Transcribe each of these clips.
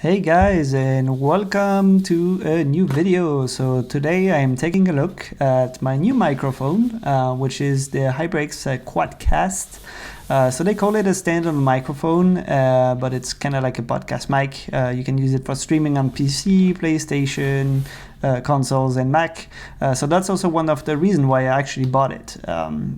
Hey guys, and welcome to a new video. So today I am taking a look at my new microphone, which is the HyperX Quadcast. So they call it a standalone microphone, but it's kind of like a podcast mic. You can use it for streaming on PC, PlayStation, consoles, and Mac. So that's also one of the reasons why I actually bought it.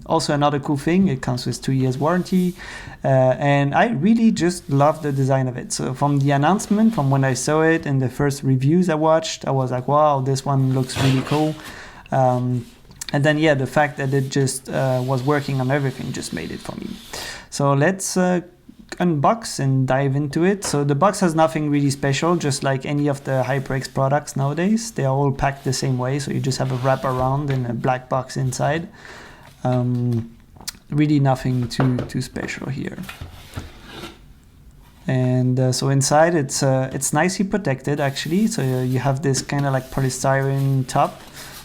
Also another cool thing, it comes with 2 years warranty, and I really just love the design of it. So from the announcement, from when I saw it and the first reviews I watched, I was like, wow, this one looks really cool. And then, yeah, the fact that it just was working on everything just made it for me. So let's unbox and dive into it. So the box has nothing really special, just like any of the HyperX products nowadays. They are all packed the same way, so you just have a wrap around and a black box inside. Really nothing too special here. And so inside it's nicely protected actually. So you have this kind of like polystyrene top,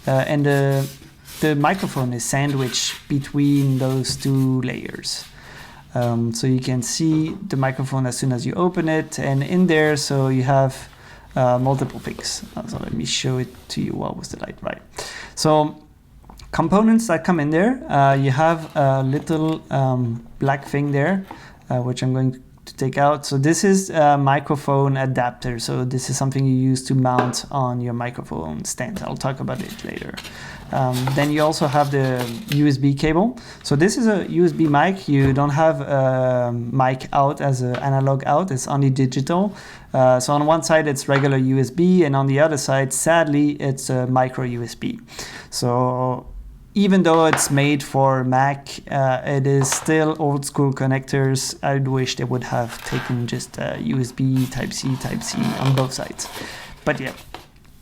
and the microphone is sandwiched between those two layers. So you can see the microphone as soon as you open it, and in there, so you have multiple things. So let me show it to you. What was the light? Right. So components that come in there, you have a little black thing there, which I'm going to take out. So this is a microphone adapter. So this is something you use to mount on your microphone stand. I'll talk about it later. Then you also have the USB cable. So this is a USB mic. You don't have a mic out as an analog out. It's only digital. So on one side it's regular USB, and on the other side, sadly, it's a micro USB. So even though it's made for Mac, it is still old school connectors. I'd wish they would have taken just USB Type-C on both sides. But yeah,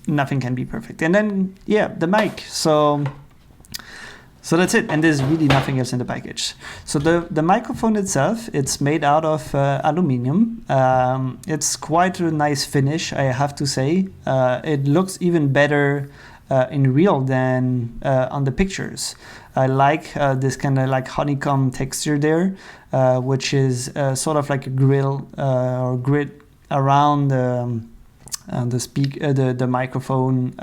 nothing can be perfect. And then, yeah, the mic. So that's it. And there's really nothing else in the package. So the microphone itself, it's made out of aluminum. It's quite a nice finish, I have to say. It looks even better in real than on the pictures. I like this kind of like honeycomb texture there, which is sort of like a grill or grid around the microphone,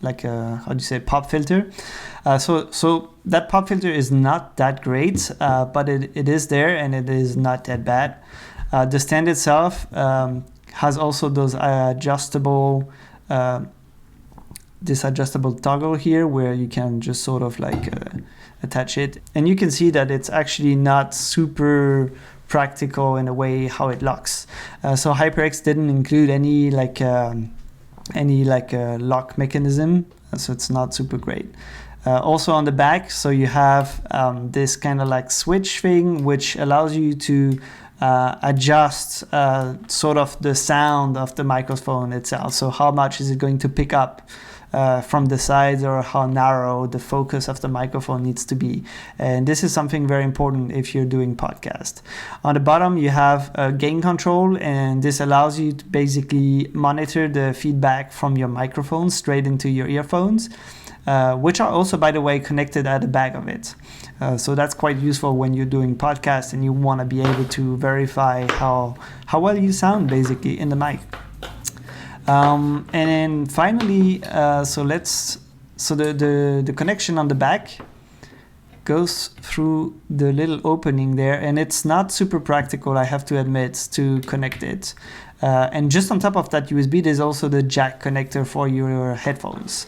like a, how do you say, pop filter. So that pop filter is not that great, but it is there, and it is not that bad. The stand itself has also those this adjustable toggle here, where you can just sort of like attach it, and you can see that it's actually not super practical in a way how it locks. So HyperX didn't include any lock mechanism, so it's not super great. Also on the back, so you have this kind of like switch thing, which allows you to adjust sort of the sound of the microphone itself. So how much is it going to pick up from the sides, or how narrow the focus of the microphone needs to be. And this is something very important if you're doing podcast. On the bottom, you have a gain control, and this allows you to basically monitor the feedback from your microphone straight into your earphones, which are also, by the way, connected at the back of it. So that's quite useful when you're doing podcasts and you want to be able to verify how well you sound basically in the mic. And then finally, the connection on the back goes through the little opening there, and it's not super practical, I have to admit, to connect it. And just on top of that USB, there's also the jack connector for your headphones.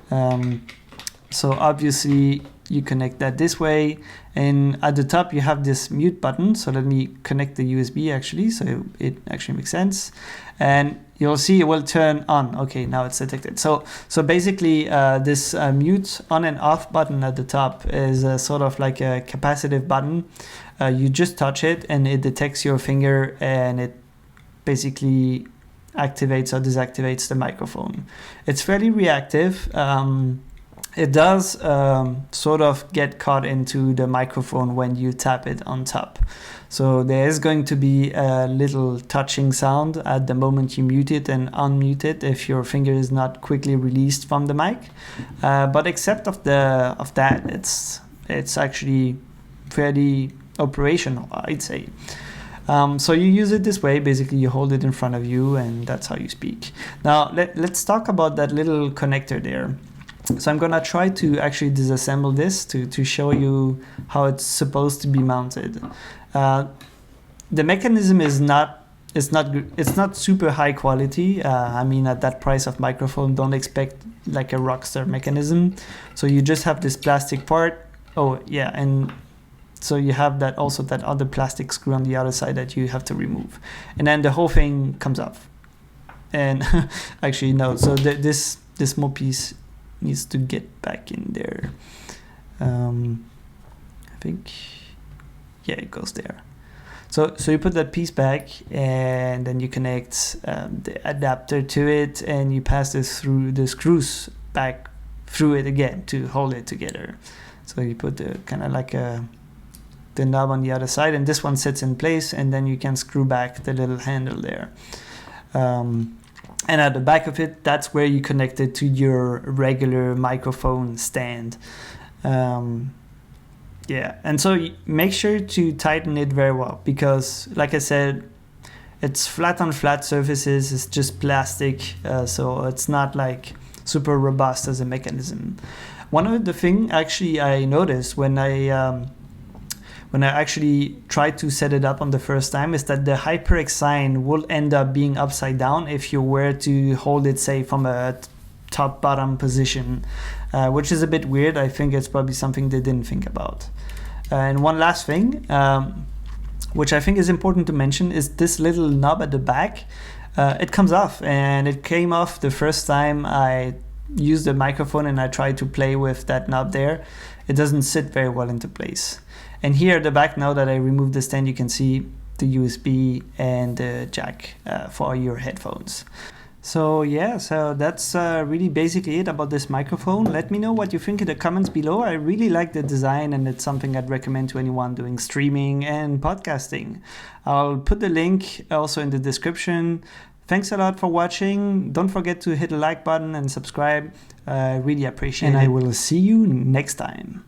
So obviously you connect that this way, and at the top you have this mute button. So let me connect the USB actually, so it actually makes sense, and you'll see it will turn on. Okay, now it's detected. So basically this mute on and off button at the top is sort of like a capacitive button. You just touch it and it detects your finger, and it basically activates or deactivates the microphone. It's fairly reactive. It does sort of get caught into the microphone when you tap it on top. So there is going to be a little touching sound at the moment you mute it and unmute it if your finger is not quickly released from the mic. But except of that, it's actually fairly operational, I'd say. So you use it this way. Basically, you hold it in front of you, and that's how you speak. Now, let's talk about that little connector there. So I'm gonna try to actually disassemble this to show you how it's supposed to be mounted. The mechanism is not super high quality. I mean, at that price of microphone, don't expect like a rockstar mechanism. So you just have this plastic part. Oh yeah, and so you have that other plastic screw on the other side that you have to remove, and then the whole thing comes off. And actually no, so this small piece needs to get back in there. I think, yeah, it goes there. So you put that piece back, and then you connect the adapter to it, and you pass this through the screws back through it again to hold it together. So you put the kind of like the knob on the other side, and this one sits in place, and then you can screw back the little handle there. And at the back of it, that's where you connect it to your regular microphone stand. Yeah, and so make sure to tighten it very well, because like I said, it's flat on flat surfaces, it's just plastic, so it's not like super robust as a mechanism. One of the things actually I noticed when I actually tried to set it up on the first time is that the HyperX sign will end up being upside down if you were to hold it, say, from a top-bottom position, which is a bit weird. I think it's probably something they didn't think about. And one last thing, which I think is important to mention, is this little knob at the back. It comes off, and it came off the first time I used the microphone and I tried to play with that knob there. It doesn't sit very well into place. And here at the back, now that I removed the stand, you can see the USB and the jack for your headphones. So yeah, so that's really basically it about this microphone. Let me know what you think in the comments below. I really like the design, and it's something I'd recommend to anyone doing streaming and podcasting. I'll put the link also in the description. Thanks a lot for watching. Don't forget to hit the like button and subscribe. I really appreciate it. And I will see you next time.